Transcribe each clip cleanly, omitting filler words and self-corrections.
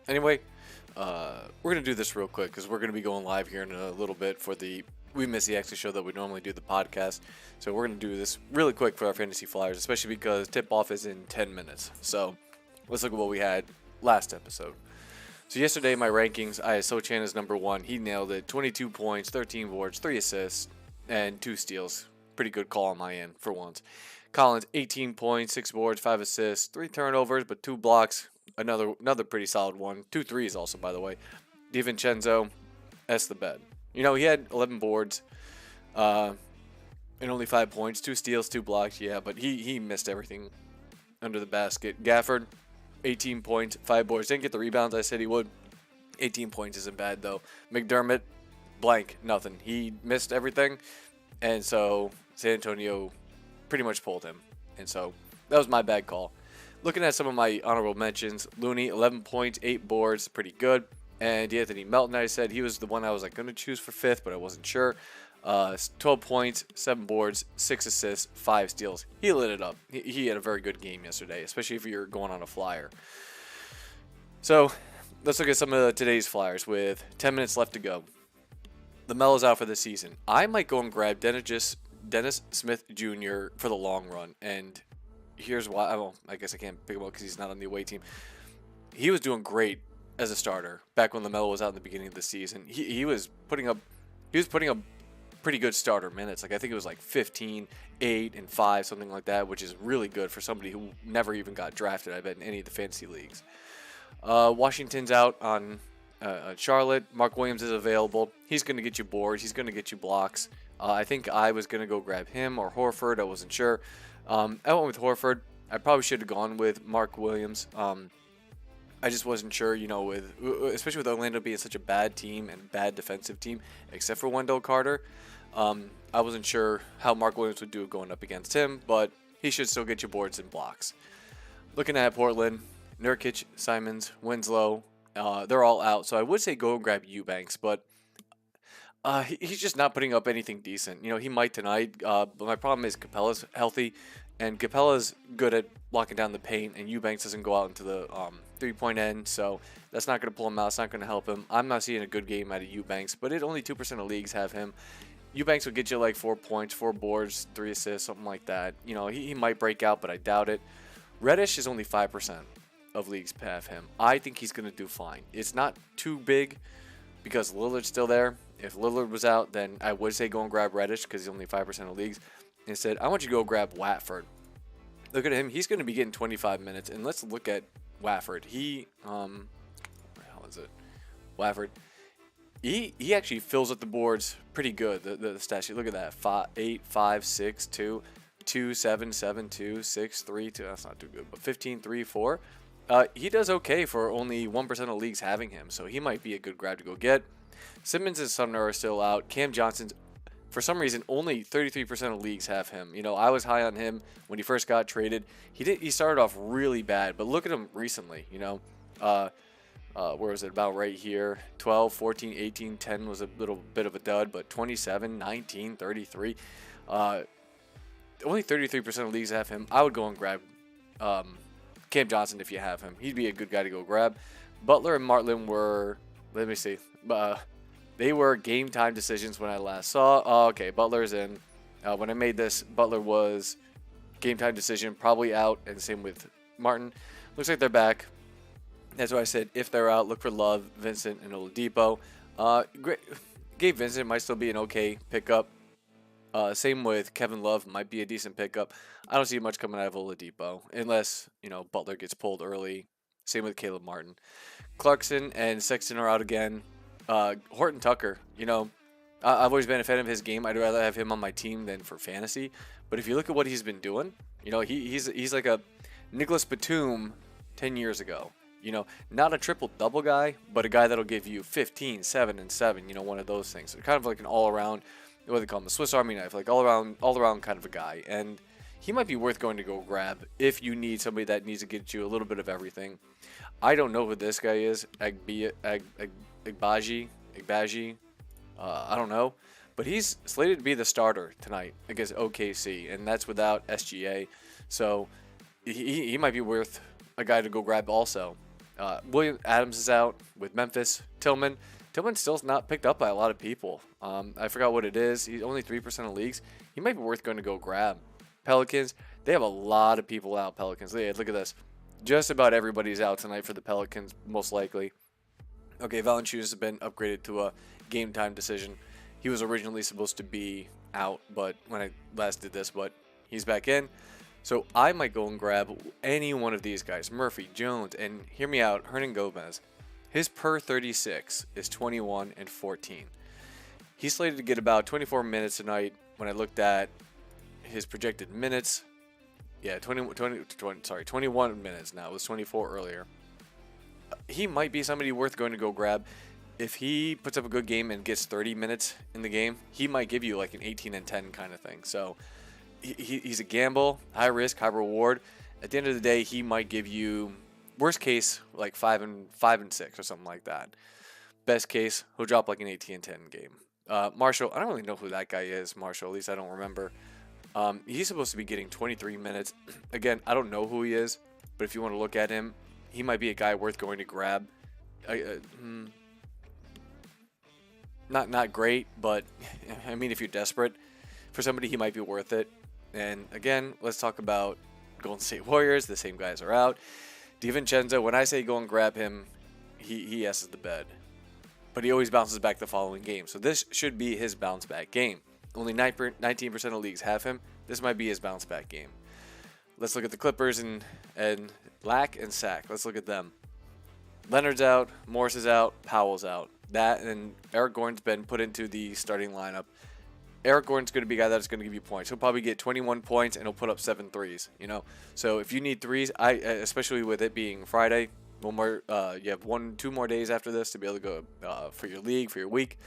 Anyway, we're going to do this real quick because we're going to be going live here in a little bit for the We Miss the Extra show that we normally do the podcast. So we're going to do this really quick for our Fantasy Flyers, especially because tip-off is in 10 minutes. So let's look at what we had last episode. So yesterday, my rankings, I had Sochan as number 1. He nailed it. 22 points, 13 boards, 3 assists, and 2 steals. Pretty good call on my end for once. Collins, 18 points, 6 boards, 5 assists, 3 turnovers, but 2 blocks. Another pretty solid one. 2 threes also, by the way. DiVincenzo, S the bed. You know, he had 11 boards and only 5 points. 2 steals, 2 blocks, yeah, but he missed everything under the basket. Gafford, 18 points, 5 boards. Didn't get the rebounds I said he would. 18 points isn't bad, though. McDermott, blank, nothing. He missed everything, and so San Antonio pretty much pulled him. And so that was my bad call. Looking at some of my honorable mentions, Looney, 11 points, 8 boards, pretty good. And Anthony Melton, I said he was the one I was going to choose for 5th, but I wasn't sure. 12 points, 7 boards, 6 assists, 5 steals. He lit it up. He had a very good game yesterday, especially if you're going on a flyer. So let's look at some of today's Flyers with 10 minutes left to go. LaMelo's out for the season. I might go and grab Dennis Smith Jr. for the long run, and here's why. I guess I can't pick him up because he's not on the away team. He was doing great as a starter back when LaMelo was out in the beginning of the season. He was putting up pretty good starter minutes. Like I think it was like 15, 8, and 5, something like that, which is really good for somebody who never even got drafted, I bet, in any of the fantasy leagues. Washington's out on Charlotte. Mark Williams is available. He's going to get you boards. He's going to get you blocks. I think I was going to go grab him or Horford. I wasn't sure. I went with Horford. I probably should have gone with Mark Williams. I just wasn't sure, especially with Orlando being such a bad team and bad defensive team, except for Wendell Carter. I wasn't sure how Mark Williams would do going up against him, but he should still get you boards and blocks. Looking at Portland, Nurkic, Simons, Winslow, they're all out. So I would say go and grab Eubanks, but he's just not putting up anything decent. He might tonight, but my problem is Capella's healthy, and Capella's good at locking down the paint, and Eubanks doesn't go out into the three-point end, so that's not going to pull him out. It's not going to help him. I'm not seeing a good game out of Eubanks, but only 2% of leagues have him. Eubanks will get you like 4 points, 4 boards, 3 assists, something like that. He might break out, but I doubt it. Reddish is only 5% of leagues have him. I think he's going to do fine. It's not too big because Lillard's still there. If Lillard was out, then I would say go and grab Reddish because he's only 5% of leagues. Instead, I want you to go grab Watford. Look at him. He's going to be getting 25 minutes. And let's look at Watford. Where the hell is it? Watford. He actually fills up the boards pretty good. The stat sheet. Look at that. 8, 5, 6, 2, 2, 7, 7, 2, 6, 3, 2. That's not too good. But 15, 3, 4. He does okay for only 1% of leagues having him. So he might be a good grab to go get. Simmons and Sumner are still out. Cam Johnson's, for some reason, only 33% of leagues have him. I was high on him when he first got traded. He started off really bad, but look at him recently. Where was it? About right here. 12, 14, 18, 10 was a little bit of a dud, but 27, 19, 33. Only 33% of leagues have him. I would go and grab Cam Johnson if you have him. He'd be a good guy to go grab. Butler and Martlin were, let me see, they were game time decisions when I last saw. Okay, Butler's in. When I made this, Butler was game time decision, probably out, and same with Martin. Looks like they're back. That's why I said if they're out, look for Love, Vincent, and Oladipo. Gabe Vincent might still be an okay pickup. Same with Kevin Love, might be a decent pickup. I don't see much coming out of Oladipo unless Butler gets pulled early. Same with Caleb Martin. Clarkson and Sexton are out again. Horton Tucker, I've always been a fan of his game. I'd rather have him on my team than for fantasy. But if you look at what he's been doing, he's like a Nicholas Batum 10 years ago. Not a triple-double guy, but a guy that'll give you 15, 7, and 7. One of those things. Kind of like an all-around, what do they call him, the Swiss Army knife, like all-around kind of a guy. And he might be worth going to go grab if you need somebody that needs to get you a little bit of everything. I don't know who this guy is, Agbaji. I don't know. But he's slated to be the starter tonight against OKC, and that's without SGA. So he might be worth a guy to go grab also. William Adams is out with Memphis. Tillman's still not picked up by a lot of people. I forgot what it is. He's only 3% of leagues. He might be worth going to go grab. Pelicans, they have a lot of people out. Pelicans, look at this. Just about everybody's out tonight for the Pelicans, most likely. Okay, Valanciunas has been upgraded to a game time decision. He was originally supposed to be out, but when I last did this, but he's back in. So I might go and grab any one of these guys, Murphy, Jones, and hear me out, Hernan Gomez. His per 36 is 21 and 14. He's slated to get about 24 minutes tonight. When I looked at his projected minutes, yeah, 21 minutes now. It was 24 earlier. He might be somebody worth going to go grab. If he puts up a good game and gets 30 minutes in the game, he might give you like an 18 and 10 kind of thing. So he's a gamble, high risk, high reward. At the end of the day, he might give you, worst case, like 5 and 6 or something like that. Best case, he'll drop like an 18 and 10 game. Marshall, I don't really know who that guy is. Marshall, at least I don't remember. He's supposed to be getting 23 minutes. Again, I don't know who he is, but if you want to look at him, he might be a guy worth going to grab. Not great, but I mean, if you're desperate for somebody, he might be worth it. And again, let's talk about Golden State Warriors. The same guys are out. DiVincenzo, when I say go and grab him, he S's the bed. But he always bounces back the following game. So this should be his bounce back game. Only 19% of leagues have him. This might be his bounce back game. Let's look at the Clippers and Lack and Sack. Let's look at them. Leonard's out. Morris is out. Powell's out. That and Eric Gordon's been put into the starting lineup. Eric Gordon's going to be a guy that's going to give you points. He'll probably get 21 points and he'll put up 7 threes. So if you need threes, especially with it being Friday, you have 2 more days after this to be able to go for your league, for your week.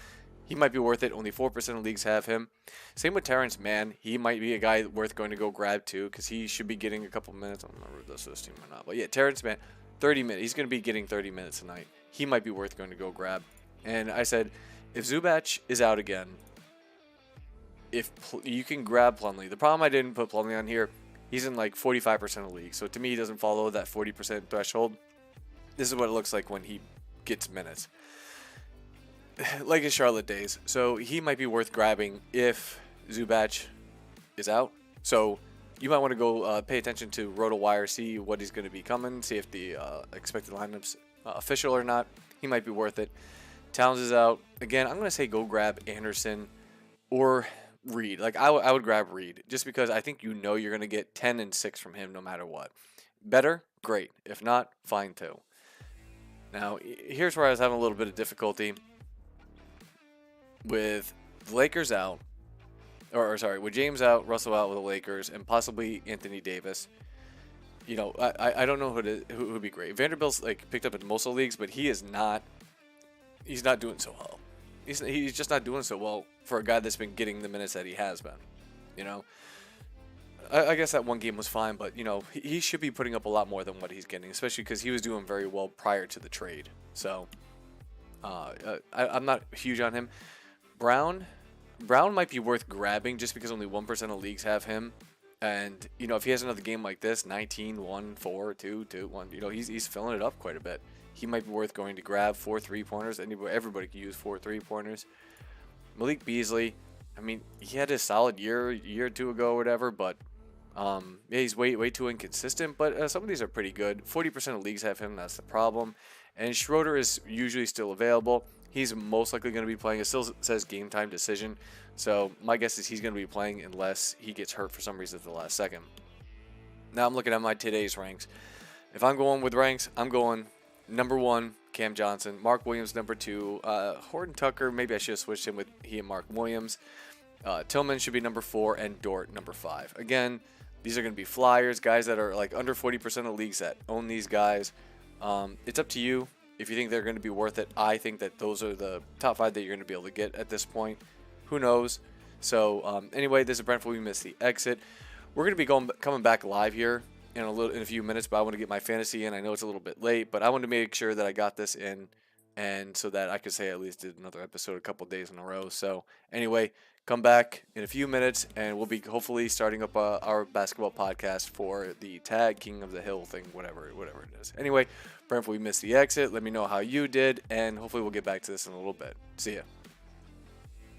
He might be worth it. Only 4% of leagues have him. Same with Terrence Mann. He might be a guy worth going to go grab too, because he should be getting a couple minutes. I don't remember if this team or not, but yeah, Terrence Mann, 30 minutes. He's going to be getting 30 minutes tonight. He might be worth going to go grab. And I said, if Zubac is out again, if you can grab Plumlee. The problem I didn't put Plumlee on here, he's in like 45% of leagues. So to me, he doesn't follow that 40% threshold. This is what it looks like when he gets minutes. Like his Charlotte days. So he might be worth grabbing if Zubac is out. So you might want to go pay attention to RotoWire, see what he's going to be coming, see if the expected lineup's official or not. He might be worth it. Towns is out. Again, I'm going to say go grab Anderson or Reed. Like I would grab Reed just because I think you're going to get 10 and 6 from him no matter what. Better? Great. If not, fine too. Now, here's where I was having a little bit of difficulty with the Lakers out. With James out, Russell out with the Lakers, and possibly Anthony Davis. I don't know who would be great. Vanderbilt's picked up in most of the leagues, but he's not doing so well. He's just not doing so well for a guy that's been getting the minutes that he has been. I guess that one game was fine, but he should be putting up a lot more than what he's getting, especially because he was doing very well prior to the trade. So I'm not huge on him. Brown might be worth grabbing just because only 1% of leagues have him. And, if he has another game like this, 19, 1, 4, 2, 2, 1, he's filling it up quite a bit. He might be worth going to grab 4 3-pointers. Everybody can use 4 3-pointers. Malik Beasley, I mean, he had a solid year or two ago or whatever, but he's way too inconsistent. But some of these are pretty good. 40% of leagues have him. That's the problem. And Schroeder is usually still available. He's most likely going to be playing. It still says game time decision. So my guess is he's going to be playing unless he gets hurt for some reason at the last second. Now I'm looking at my today's ranks. If I'm going with ranks, I'm going number 1, Cam Johnson. Mark Williams, number 2. Horton Tucker, maybe I should have switched him with he and Mark Williams. Tillman should be number 4, and Dort, number 5. Again, these are going to be flyers, guys that are under 40% of leagues that own these guys. It's up to you if you think they're going to be worth it. I think that those are the top 5 that you're going to be able to get at this point. Who knows? So anyway, this is Brentford. We missed the exit. We're going to be coming back live here in a few minutes, but I want to get my fantasy in. I know it's a little bit late, but I want to make sure that I got this in and so that I could say I at least did another episode a couple days in a row. So anyway, come back in a few minutes, and we'll be hopefully starting up our basketball podcast for the tag King of the Hill thing, whatever it is. Anyway, Brent, if we missed the exit, let me know how you did, and hopefully we'll get back to this in a little bit. See ya.